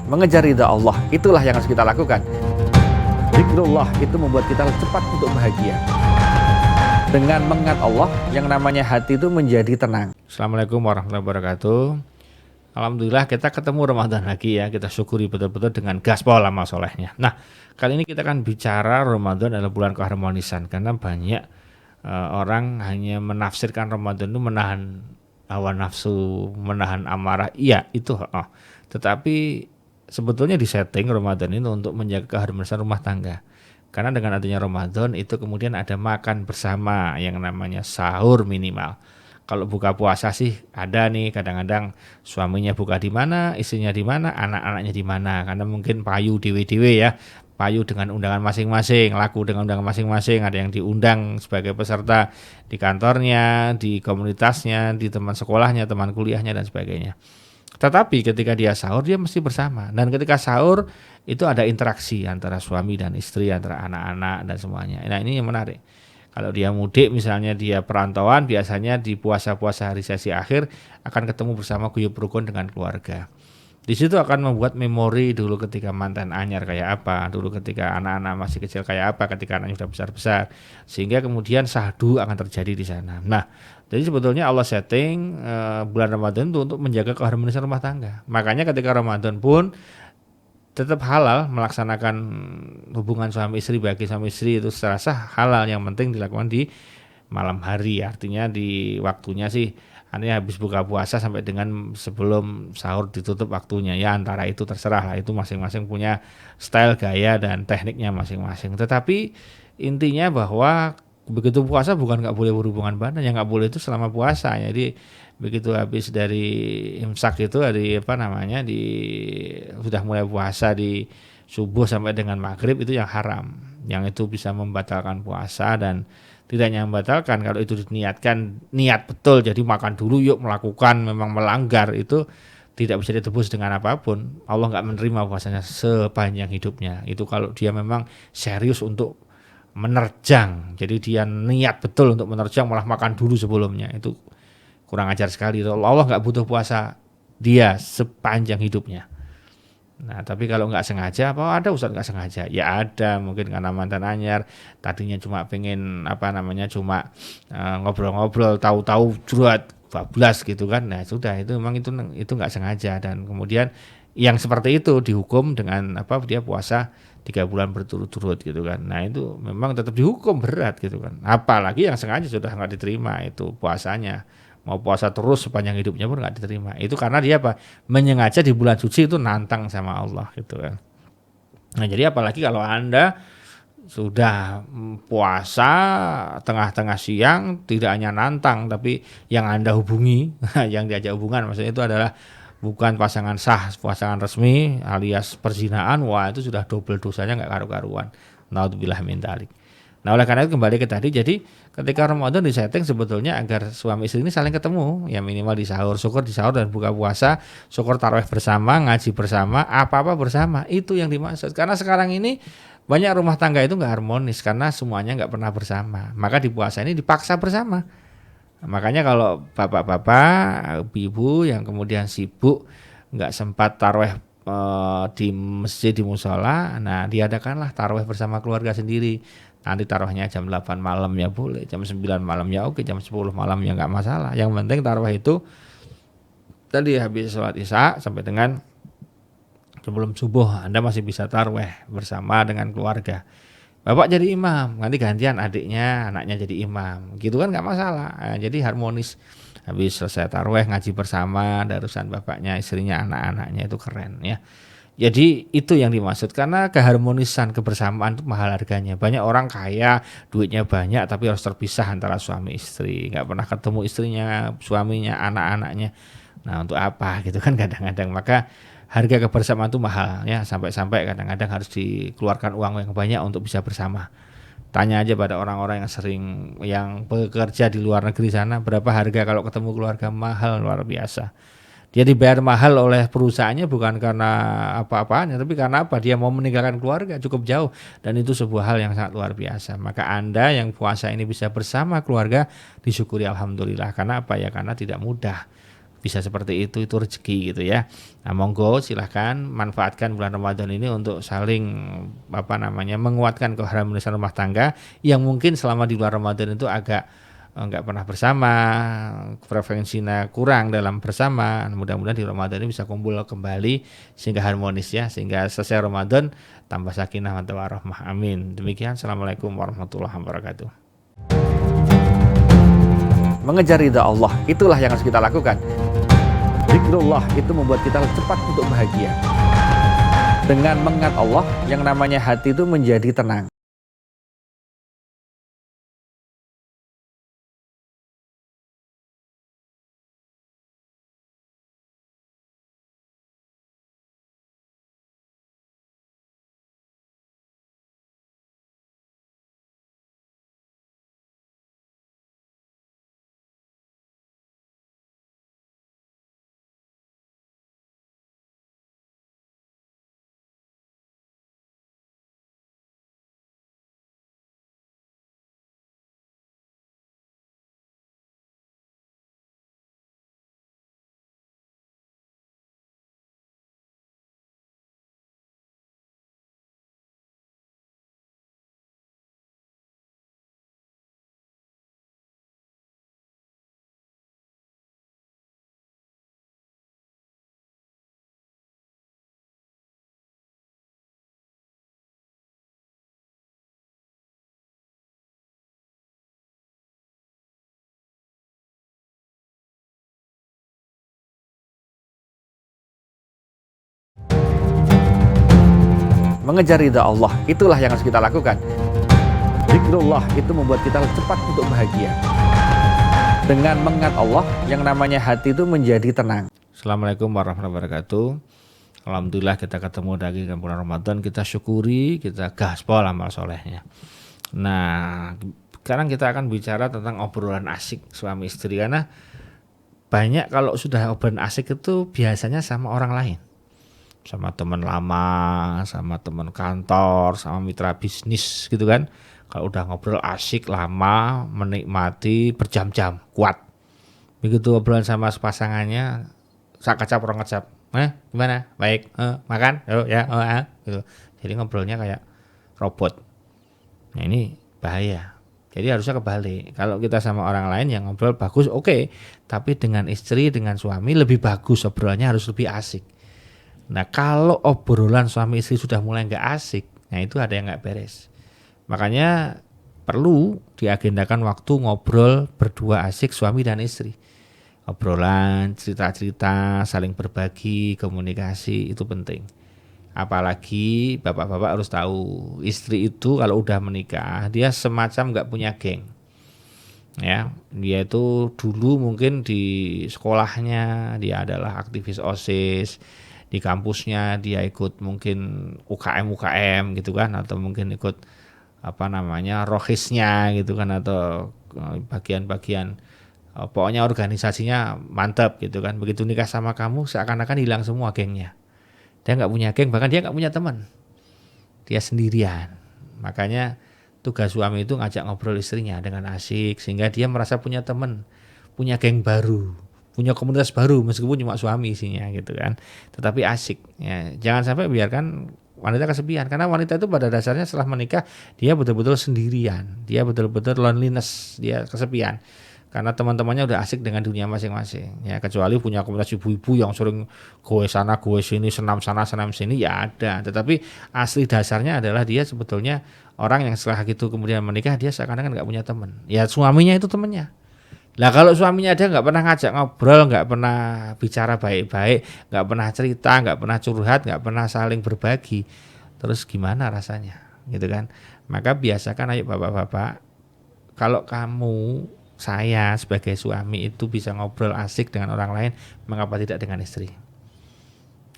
mengejar ridha Allah, itulah yang harus kita lakukan. Zikrullah itu membuat kita cepat untuk bahagia. Dengan mengingat Allah, yang namanya hati itu menjadi tenang. Assalamualaikum warahmatullahi wabarakatuh. Alhamdulillah kita ketemu Ramadan lagi ya. Kita syukuri betul-betul dengan gaspol amal solehnya. Nah, kali ini kita akan bicara Ramadan adalah bulan keharmonisan. Karena banyak orang hanya menafsirkan Ramadan itu menahan hawa nafsu, menahan amarah. Iya, itu. Tetapi sebetulnya disetting Ramadan itu untuk menjaga keharmonisan rumah tangga. Karena dengan adanya Ramadan itu kemudian ada makan bersama yang namanya sahur minimal. Kalau buka puasa sih ada nih kadang-kadang suaminya buka di mana, istrinya di mana, anak-anaknya di mana. Karena mungkin payu dewe-dewe ya, payu dengan undangan masing-masing, laku dengan undangan masing-masing. Ada yang diundang sebagai peserta di kantornya, di komunitasnya, di teman sekolahnya, teman kuliahnya dan sebagainya. Tetapi ketika dia sahur dia mesti bersama. Dan ketika sahur itu ada interaksi antara suami dan istri, antara anak-anak dan semuanya. Nah ini yang menarik. Kalau dia mudik misalnya dia perantauan, biasanya di puasa-puasa hari sesi akhir akan ketemu bersama guyub rukun dengan keluarga. Di situ akan membuat memori dulu ketika mantan anyar kayak apa, dulu ketika anak-anak masih kecil kayak apa, ketika anaknya sudah besar-besar, sehingga kemudian syahdu akan terjadi di sana. Nah, jadi sebetulnya Allah setting bulan Ramadan itu untuk menjaga keharmonisan rumah tangga. Makanya ketika Ramadan pun tetap halal melaksanakan hubungan suami istri bagi suami istri itu secara sah halal, yang penting dilakukan di malam hari, artinya di waktunya sih artinya habis buka puasa sampai dengan sebelum sahur ditutup waktunya ya, antara itu terserah lah, itu masing-masing punya style, gaya dan tekniknya masing-masing. Tetapi intinya bahwa begitu puasa bukan nggak boleh berhubungan badan, yang nggak boleh itu selama puasa. Jadi begitu habis dari imsak itu dari sudah mulai puasa di subuh sampai dengan maghrib itu yang haram, yang itu bisa membatalkan puasa. Dan tidak hanya membatalkan, kalau itu diniatkan niat betul, jadi makan dulu yuk melakukan, memang melanggar, itu tidak bisa ditebus dengan apapun. Allah nggak menerima puasanya sepanjang hidupnya. Itu kalau dia memang serius untuk menerjang, jadi dia niat betul untuk menerjang malah makan dulu sebelumnya, itu kurang ajar sekali. Allah nggak butuh puasa dia sepanjang hidupnya. Nah tapi kalau nggak sengaja, apa ada Ustaz nggak sengaja? Ya ada, mungkin karena mantan anyar tadinya cuma pengen cuma ngobrol-ngobrol, tahu-tahu jurat bablas gitu kan. Nah sudah, itu memang itu nggak sengaja. Dan kemudian yang seperti itu dihukum dengan dia puasa 3 bulan berturut-turut gitu kan. Nah itu memang tetap dihukum berat gitu kan. Apalagi yang sengaja sudah nggak diterima itu puasanya. Mau puasa terus sepanjang hidupnya pun nggak diterima. Itu karena dia menyengaja di bulan suci itu nantang sama Allah gitu kan. Nah jadi apalagi kalau Anda sudah puasa tengah-tengah siang, tidak hanya nantang tapi yang Anda hubungi yang diajak hubungan maksudnya itu adalah bukan pasangan sah, pasangan resmi alias perzinaan, wah itu sudah double dosanya nggak karu-karuan. Naudzubillah min dzalik. Nah oleh karena itu kembali ke tadi, jadi ketika Ramadan disetting sebetulnya agar suami istri ini saling ketemu, ya minimal di sahur, syukur di sahur dan buka puasa, syukur tarawih bersama, ngaji bersama, apa-apa bersama, itu yang dimaksud. Karena sekarang ini banyak rumah tangga itu nggak harmonis karena semuanya nggak pernah bersama, maka di puasa ini dipaksa bersama. Makanya kalau bapak-bapak, ibu yang kemudian sibuk nggak sempat tarawih di masjid, di musola, nah diadakanlah tarawih bersama keluarga sendiri. Nanti taruhnya jam 8 malam ya boleh, jam 9 malam ya oke, jam 10 malam ya nggak masalah. Yang penting taruh itu tadi habis sholat isya sampai dengan sebelum subuh Anda masih bisa tarawih bersama dengan keluarga. Bapak jadi imam, nanti gantian adiknya, anaknya jadi imam, gitu kan nggak masalah. Nah, jadi harmonis. Habis selesai tarawih ngaji bersama, darusan bapaknya, istrinya, anak-anaknya, itu keren ya. Jadi itu yang dimaksud, karena keharmonisan, kebersamaan itu mahal harganya. Banyak orang kaya, duitnya banyak tapi harus terpisah antara suami istri, nggak pernah ketemu istrinya, suaminya, anak-anaknya. Nah untuk apa gitu kan kadang-kadang. Maka harga kebersamaan itu mahal ya, sampai-sampai kadang-kadang harus dikeluarkan uang yang banyak untuk bisa bersama. Tanya aja pada orang-orang yang bekerja di luar negeri sana, berapa harga kalau ketemu keluarga, mahal luar biasa. Dia dibayar mahal oleh perusahaannya bukan karena apa-apanya, tapi karena apa? Dia mau meninggalkan keluarga cukup jauh, dan itu sebuah hal yang sangat luar biasa. Maka Anda yang puasa ini bisa bersama keluarga, disyukuri alhamdulillah. Karena apa ya? Karena tidak mudah. bisa seperti itu rezeki gitu ya. Nah, monggo silahkan manfaatkan bulan Ramadan ini untuk saling menguatkan keharmonisan rumah tangga yang mungkin selama di bulan Ramadan itu agak nggak pernah bersama, frekuensinya kurang dalam bersama. Mudah-mudahan di Ramadan ini bisa kumpul kembali sehingga harmonis ya, sehingga selesai Ramadan tambah sakinah warahmah. Amin. Demikian, assalamualaikum warahmatullahi wabarakatuh. Mengejar ridha Allah, itulah yang harus kita lakukan. Zikrullah itu membuat kita cepat untuk bahagia. Dengan mengingat Allah, yang namanya hati itu menjadi tenang. Mengejar ridha Allah, itulah yang harus kita lakukan. Zikrullah itu membuat kita cepat untuk bahagia. Dengan mengingat Allah, yang namanya hati itu menjadi tenang. Assalamualaikum warahmatullahi wabarakatuh. Alhamdulillah kita ketemu lagi di bulan Ramadan, kita syukuri, kita gaspol amal solehnya. Nah, sekarang kita akan bicara tentang obrolan asik suami istri, karena banyak kalau sudah obrolan asik itu biasanya sama orang lain. Sama teman lama, sama teman kantor, sama mitra bisnis gitu kan. Kalau udah ngobrol asik lama, menikmati berjam-jam, kuat. Begitu obrolan sama pasangannya, sakacap orang ngecap. Gimana? Baik, makan? Ya, gitu. Jadi ngobrolnya kayak robot. Nah, ini bahaya. Jadi harusnya kebalik. Kalau kita sama orang lain yang ngobrol bagus, oke. Tapi dengan istri, dengan suami lebih bagus, obrolannya harus lebih asik. Nah, kalau obrolan suami istri sudah mulai nggak asik, nah itu ada yang nggak beres. Makanya perlu diagendakan waktu ngobrol berdua asik suami dan istri. Obrolan, cerita-cerita, saling berbagi, komunikasi itu penting. Apalagi bapak-bapak harus tahu, istri itu kalau udah menikah dia semacam nggak punya geng. Ya, dia itu dulu mungkin di sekolahnya dia adalah aktivis OSIS. Di kampusnya dia ikut mungkin UKM gitu kan, atau mungkin ikut rohisnya gitu kan, atau bagian-bagian pokoknya organisasinya mantap gitu kan. Begitu nikah sama kamu seakan-akan hilang semua gengnya. Dia nggak punya geng, bahkan dia nggak punya teman, dia sendirian. Makanya tugas suami itu ngajak ngobrol istrinya dengan asik, sehingga dia merasa punya teman, punya geng baru, punya komunitas baru, meskipun cuma suami isinya gitu kan, tetapi asik ya. Jangan sampai biarkan wanita kesepian, karena wanita itu pada dasarnya setelah menikah dia betul-betul sendirian, dia betul-betul loneliness, dia kesepian karena teman-temannya udah asik dengan dunia masing-masing ya. Kecuali punya komunitas ibu-ibu yang sering gowe sana gowe sini, senam sana senam sini ya ada, tetapi asli dasarnya adalah dia sebetulnya orang yang setelah gitu kemudian menikah dia seakan-akan nggak punya teman ya, suaminya itu temannya. Lah kalau suaminya dia nggak pernah ngajak ngobrol, nggak pernah bicara baik-baik, nggak pernah cerita, nggak pernah curhat, nggak pernah saling berbagi, terus gimana rasanya, gitu kan? Maka biasakan, ayo bapak-bapak, kalau kamu, saya sebagai suami itu bisa ngobrol asik dengan orang lain, mengapa tidak dengan istri?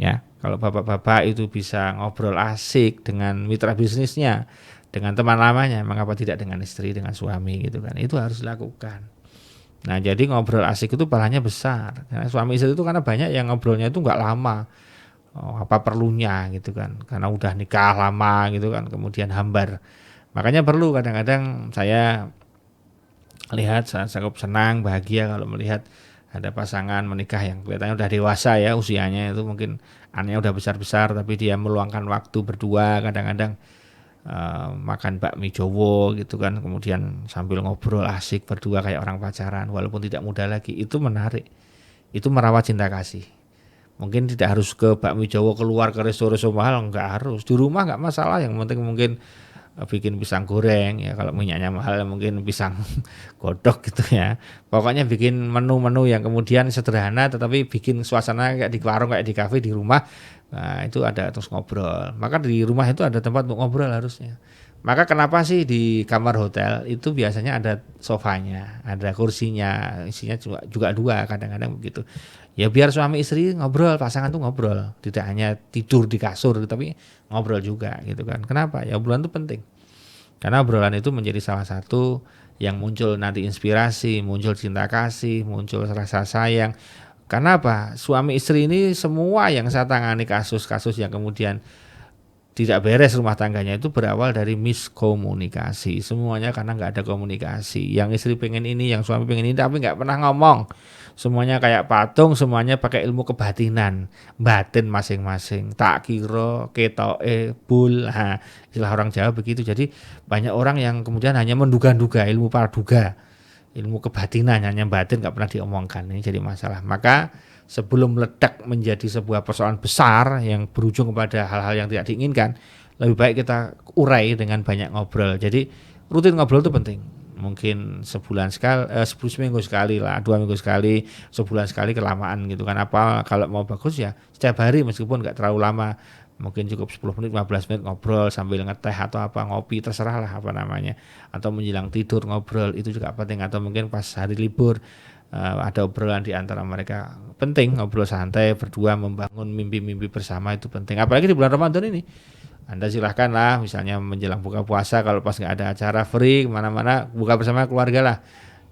Ya, kalau bapak-bapak itu bisa ngobrol asik dengan mitra bisnisnya, dengan teman lamanya, mengapa tidak dengan istri, dengan suami, gitu kan? Itu harus dilakukan. Nah, jadi ngobrol asik itu pahalanya besar. Karena suami istri itu karena banyak yang ngobrolnya itu nggak lama, apa perlunya gitu kan, karena udah nikah lama gitu kan, kemudian hambar. Makanya perlu kadang-kadang saya lihat, saya cukup senang, bahagia kalau melihat ada pasangan menikah yang kelihatannya udah dewasa ya usianya, itu mungkin anaknya udah besar-besar tapi dia meluangkan waktu berdua, kadang-kadang makan bakmi Jowo gitu kan, kemudian sambil ngobrol asik berdua kayak orang pacaran walaupun tidak muda lagi. Itu menarik, itu merawat cinta kasih. Mungkin tidak harus ke bakmi Jowo, keluar ke resto-resto mahal, nggak harus, di rumah nggak masalah. Yang penting mungkin bikin pisang goreng ya, kalau minyaknya mahal mungkin pisang godok gitu ya. Pokoknya bikin menu-menu yang kemudian sederhana tetapi bikin suasana kayak di warung, kayak di kafe di rumah. Nah itu ada terus ngobrol, maka di rumah itu ada tempat untuk ngobrol harusnya. Maka kenapa sih di kamar hotel itu biasanya ada sofanya, ada kursinya, isinya juga dua, kadang-kadang begitu. Ya biar suami istri ngobrol, pasangan tuh ngobrol, tidak hanya tidur di kasur tapi ngobrol juga gitu kan. Kenapa? Ya obrolan itu penting. Karena obrolan itu menjadi salah satu yang muncul nanti inspirasi, muncul cinta kasih, muncul rasa sayang. Karena apa? Suami istri ini semua yang saya tangani kasus-kasus yang kemudian tidak beres rumah tangganya itu berawal dari miskomunikasi. Semuanya karena nggak ada komunikasi. Yang istri pengen ini, yang suami pengen ini, tapi nggak pernah ngomong. Semuanya kayak patung, semuanya pakai ilmu kebatinan, batin masing-masing. Tak kira, ketoke, bul. Nah, istilah orang Jawa begitu. Jadi banyak orang yang kemudian hanya menduga-duga, ilmu praduga, ilmu kebatinan, hanya batin nggak pernah diomongkan. Ini jadi masalah. Maka sebelum meledak menjadi sebuah persoalan besar yang berujung kepada hal-hal yang tidak diinginkan, lebih baik kita urai dengan banyak ngobrol. Jadi rutin ngobrol itu penting. Mungkin sebulan sekali, seminggu sekali lah, 2 minggu sekali, sebulan sekali kelamaan gitu kan. Apa kalau mau bagus ya setiap hari meskipun nggak terlalu lama. Mungkin cukup 10 menit, 15 menit ngobrol sambil ngeteh atau apa, ngopi, terserah lah apa namanya. Atau menjelang tidur ngobrol, itu juga penting. Atau mungkin pas hari libur ada obrolan di antara mereka. Penting ngobrol santai berdua, membangun mimpi-mimpi bersama itu penting. Apalagi di bulan Ramadan ini. Anda silahkan lah misalnya menjelang buka puasa, kalau pas nggak ada acara free kemana-mana, buka bersama keluarga lah.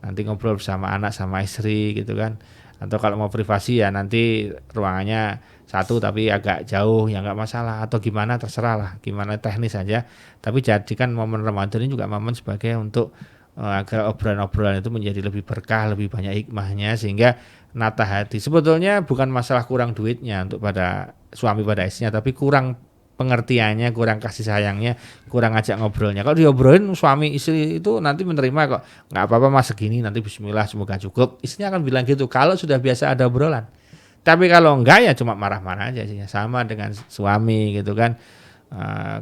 Nanti ngobrol bersama anak sama istri gitu kan. Atau kalau mau privasi ya nanti ruangannya satu tapi agak jauh ya nggak masalah. Atau gimana terserah lah, gimana teknis saja. Tapi jadikan momen Ramadan ini juga momen sebagai untuk agar obrolan-obrolan itu menjadi lebih berkah, lebih banyak hikmahnya, sehingga nata hati. Sebetulnya bukan masalah kurang duitnya untuk pada suami pada istrinya, tapi kurang pengertiannya, kurang kasih sayangnya, kurang ngajak ngobrolnya. Kalau diobrolin suami istri itu nanti menerima kok, nggak apa-apa mas segini, nanti bismillah semoga cukup. Istrinya akan bilang gitu kalau sudah biasa ada obrolan. Tapi kalau enggak ya cuma marah-marah aja sih, sama dengan suami gitu kan.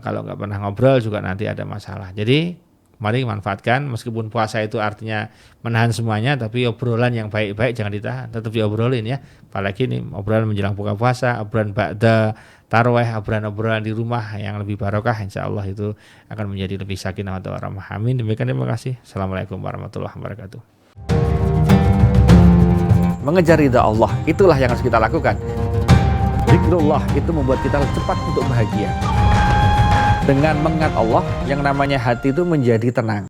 Kalau nggak pernah ngobrol juga nanti ada masalah. Jadi mari manfaatkan, meskipun puasa itu artinya menahan semuanya, tapi obrolan yang baik-baik jangan ditahan, tetap diobrolin ya. Apalagi nih obrolan menjelang buka puasa, obrolan ba'da tarawih, obrolan-obrolan di rumah yang lebih barokah, insya Allah itu akan menjadi lebih sakinah wa rahmah. Amin. Demikian, terima kasih. Assalamualaikum warahmatullahi wabarakatuh. Mengejar ridha Allah, itulah yang harus kita lakukan. Zikrullah itu membuat kita cepat untuk bahagia. Dengan mengingat Allah, yang namanya hati itu menjadi tenang.